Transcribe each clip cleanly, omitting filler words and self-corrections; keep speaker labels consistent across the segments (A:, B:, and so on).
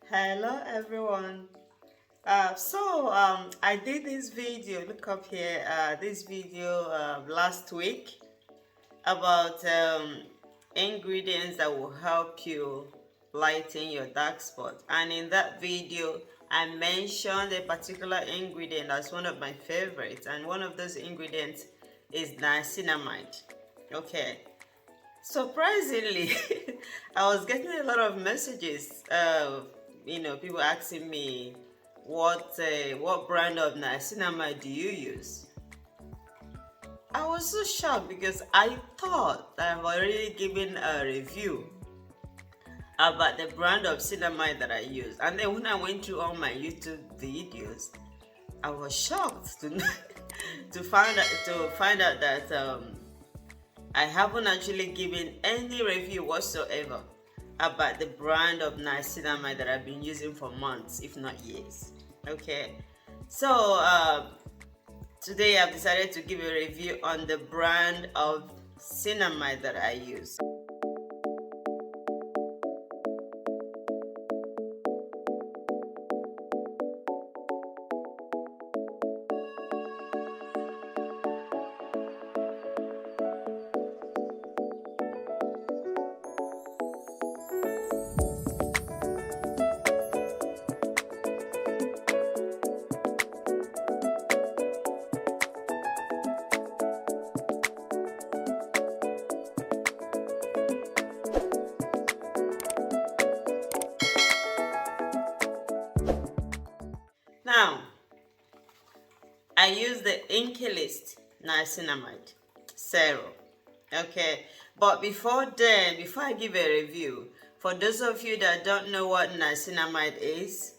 A: Hello everyone. I did this video, look up here, this video last week about ingredients that will help you lighten your dark spot. And in that video, I mentioned a particular ingredient as one of my favorites, and one of those ingredients is niacinamide. Okay. Surprisingly, I was getting a lot of messages. People asking me what brand of niacinamide do you use? I was so shocked because I thought I've already given a review about the brand of cinnamide that I use, and then when I went through all my YouTube videos, I was shocked to find out that I haven't actually given any review whatsoever about the brand of niacinamide that I've been using for months, if not years. Okay, so today I've decided to give a review on the brand of cinnamide that I use. Now, I use the Inkey List Niacinamide Serum. Okay, but before I give a review, for those of you that don't know what niacinamide is,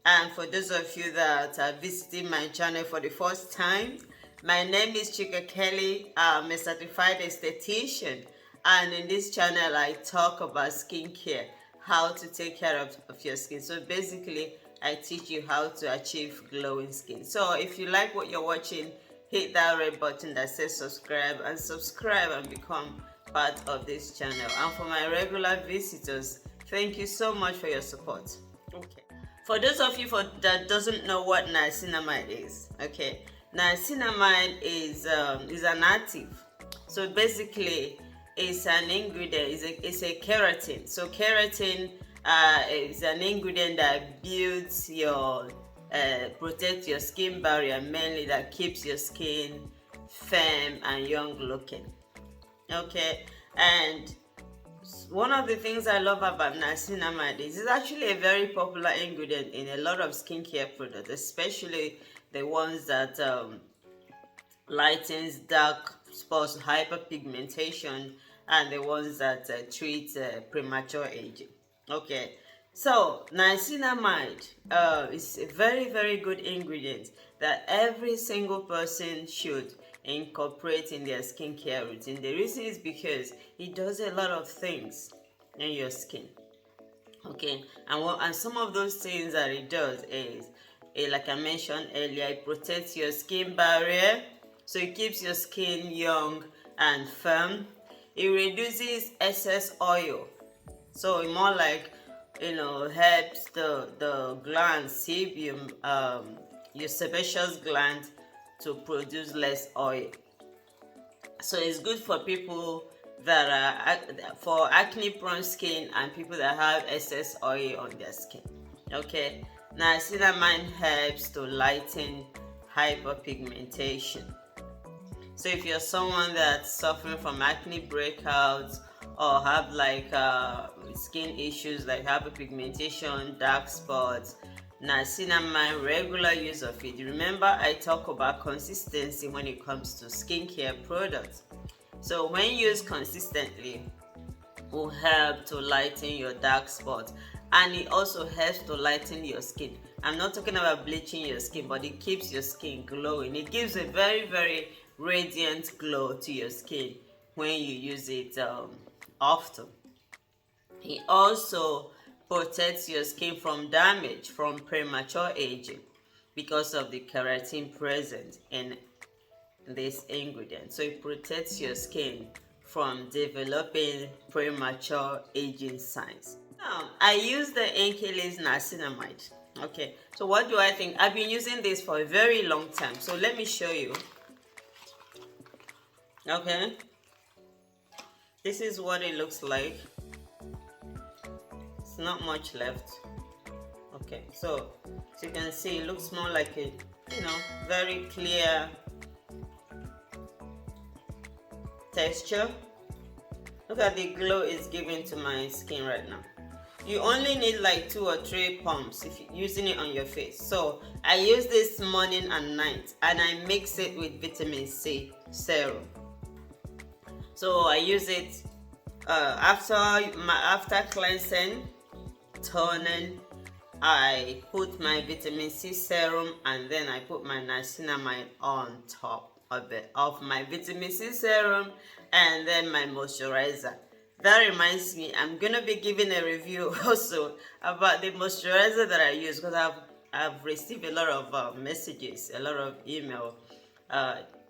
A: and for those of you that are visiting my channel for the first time, my name is Chika Kelly. I'm a certified esthetician, and in this channel I talk about skincare, how to take care of your skin. So basically, I teach you how to achieve glowing skin. So if you like what you're watching, hit that red button that says subscribe and become part of this channel. And for my regular visitors, thank you so much for your support. Okay. For those of you that doesn't know what niacinamide is, okay, niacinamide is an active. So basically, it's an ingredient. It's a keratin. So keratin is an ingredient that builds your protects your skin barrier, mainly that keeps your skin firm and young looking. Okay, and one of the things I love about niacinamide is it's actually a very popular ingredient in a lot of skincare products, especially the ones that lightens dark spots, hyperpigmentation, and the ones that treat premature aging. Okay, so niacinamide is a very good ingredient that every single person should incorporate in their skincare routine. The reason is because it does a lot of things in your skin. Okay, and some of those things that it does is, like I mentioned earlier, it protects your skin barrier, so it keeps your skin young and firm. It reduces excess oil, so it more like, helps the gland, sebum, your sebaceous gland, to produce less oil. So it's good for people that are for acne prone skin and people that have excess oil on their skin. Okay, niacinamide helps to lighten hyperpigmentation. So if you're someone that's suffering from acne breakouts, or have like skin issues like hyperpigmentation, dark spots, niacinamide, regular use of it. Remember, I talk about consistency when it comes to skincare products. So when used consistently, will help to lighten your dark spots, and it also helps to lighten your skin. I'm not talking about bleaching your skin, but it keeps your skin glowing. It gives a very radiant glow to your skin when you use it often. It also protects your skin from damage from premature aging because of the keratin present in this ingredient. So it protects your skin from developing premature aging signs. Now, I use the Inkey List Niacinamide. Okay, so what do I think? I've been using this for a very long time. So let me show you. Okay, this is what it looks like. It's not much left. Okay, so as you can see, it looks more like a, very clear texture. Look at the glow it's giving to my skin right now. You only need like 2 or 3 pumps if you're using it on your face. So I use this morning and night, and I mix it with vitamin C serum. So I use it after cleansing, toning. I put my vitamin C serum, and then I put my niacinamide on top of my vitamin C serum, and then my moisturizer. That reminds me, I'm gonna be giving a review also about the moisturizer that I use, because I've received a lot of messages, a lot of email.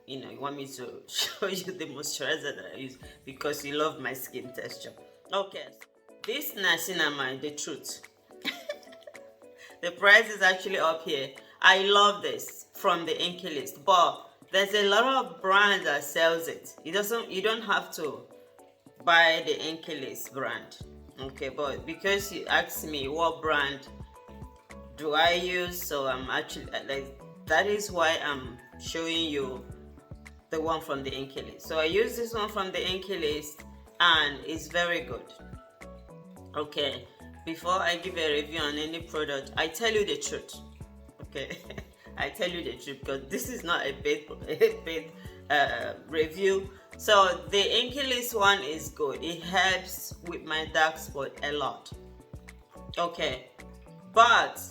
A: You want me to show you the moisturizer that I use because you love my skin texture. Okay, this niacinamide, the truth. The price is actually up here. I love this from the Inkey List, but there's a lot of brands that sells it. You don't have to buy the Inkey List brand. Okay, but because you asked me what brand do I use, so I'm actually that is why I'm showing you the one from the Inkey List. So I use this one from the Inkey List, and it's very good. Okay, before I give a review on any product, I tell you the truth. Okay, I tell you the truth because this is not a paid review. So the Inkey List one is good. It helps with my dark spot a lot. Okay, but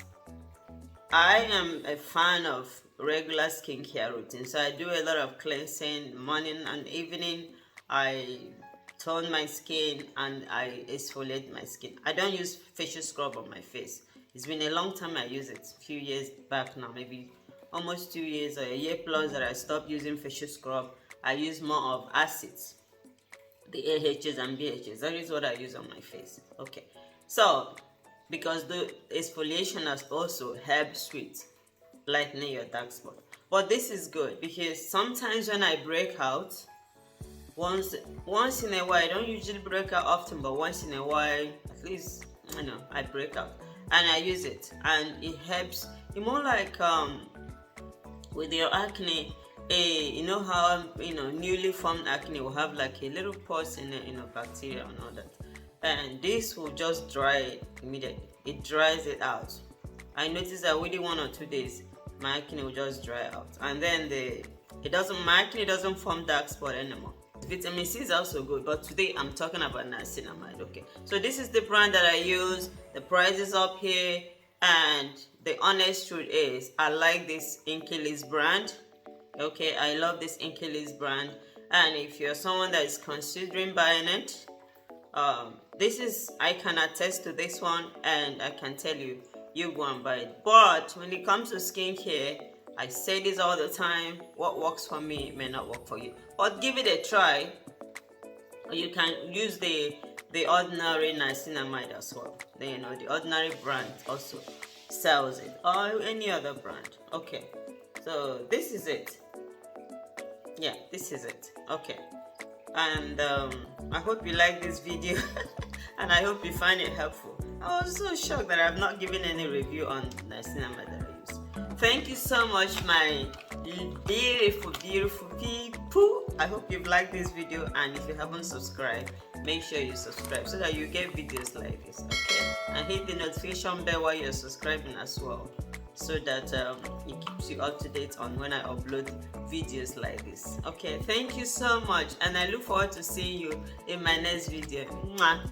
A: I am a fan of regular skincare routine, so I do a lot of cleansing morning and evening. I tone my skin and I exfoliate my skin. I don't use facial scrub on my face. It's been a long time I use it, a few years back now, maybe almost 2 years or a year plus that I stopped using facial scrub. I use more of acids, the AHAs and BHAs. That is what I use on my face. Okay, so because the exfoliation has also helped with lightening your dark spot. But this is good because sometimes when I break out, once in a while, I don't usually break out often, but once in a while, at least, I break out and I use it, and it helps. It's more like with your acne, how newly formed acne will have like a little pus in it, bacteria and all that, and this will just dry it immediately. It dries it out. I noticed that within 1 or 2 days, my acne will just dry out, and then my acne doesn't form dark spot anymore. Vitamin C is also good, but today I'm talking about niacinamide. Okay, so this is the brand that I use. The price is up here, and the honest truth is I like this Inkey List brand. Okay, I love this Inkey List brand, and if you're someone that is considering buying it, I can attest to this one, and I can tell you go and buy it. But when it comes to skincare, I say this all the time, what works for me may not work for you, but give it a try. Or you can use the ordinary niacinamide as well. The ordinary brand also sells it, or any other brand. Okay, so this is it. Yeah, this is it. Okay, and I hope you like this video and I hope you find it helpful. I was so shocked that I've not given any review on niacinamide that I use. Thank you so much, my beautiful people. I hope you've liked this video, and if you haven't subscribed, make sure you subscribe so that you get videos like this. Okay, and hit the notification bell while you're subscribing as well, so that it keeps you up to date on when I upload videos like this. Okay, thank you so much, and I look forward to seeing you in my next video. Mwah.